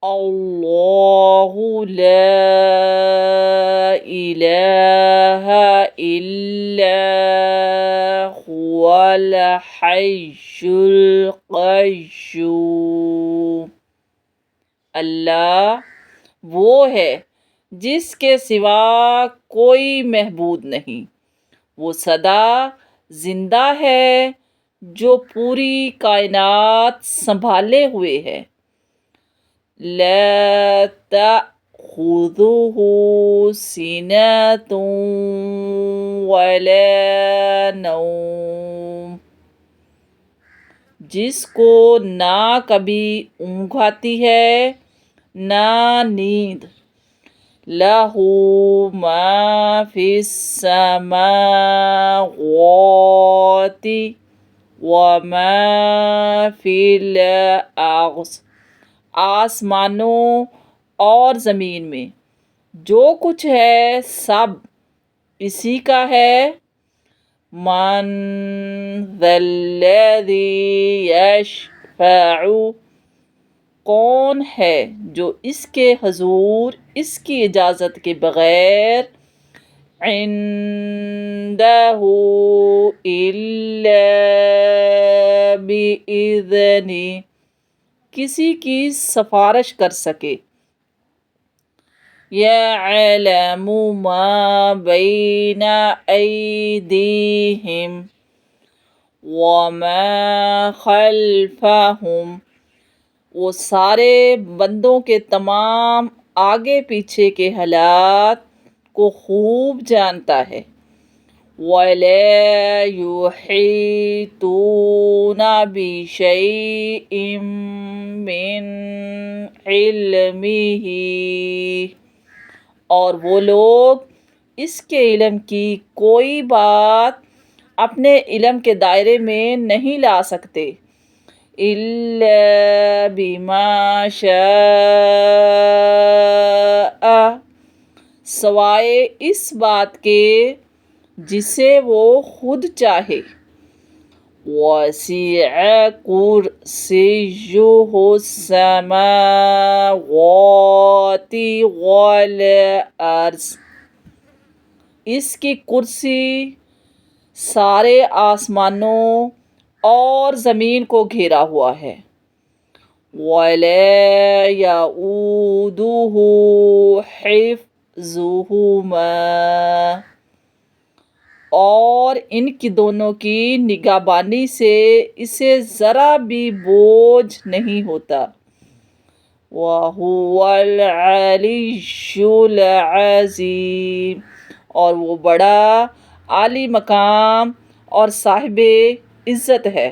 اللہ لا الہ الا هو الحی القیوم۔ اللہ وہ ہے جس کے سوا کوئی معبود نہیں، وہ سدا زندہ ہے جو پوری کائنات سنبھالے ہوئے ہے۔ لا تأخذہ سنۃ ولا نوم، جس کو نہ کبھی اونگ آتی ہے نہ نیند۔ لہ ما فی السماوات وما فی الارض، آسمانوں اور زمین میں جو کچھ ہے سب اسی کا ہے۔ من ذا الذی یشفع، کون ہے جو اس کے حضور اس کی اجازت کے بغیر عندہ الا بإذنہ، کسی کی سفارش کر سکے۔ یعلم ما بین ایدیہم وما خلفہم، وہ سارے بندوں کے تمام آگے پیچھے کے حالات کو خوب جانتا ہے۔ وَلَا يُحِيطُونَ بِشَيْءٍ مِّنْ عِلْمِهِ، اور وہ لوگ اس کے علم کی کوئی بات اپنے علم کے دائرے میں نہیں لا سکتے، الا بما شاء، سوائے اس بات کے جسے وہ خود چاہے۔ وسع کرسیہ السماوات والارض، اس کی کرسی سارے آسمانوں اور زمین کو گھیرا ہوا ہے۔ وَلَا يَئُودُهُ حِفْظُهُمَا، اور ان کی دونوں کی نگہبانی سے اسے ذرا بھی بوجھ نہیں ہوتا۔ وَهُوَ الْعَلِيُّ الْعَظِيمُ، اور وہ بڑا عالی مقام اور صاحب عزت ہے۔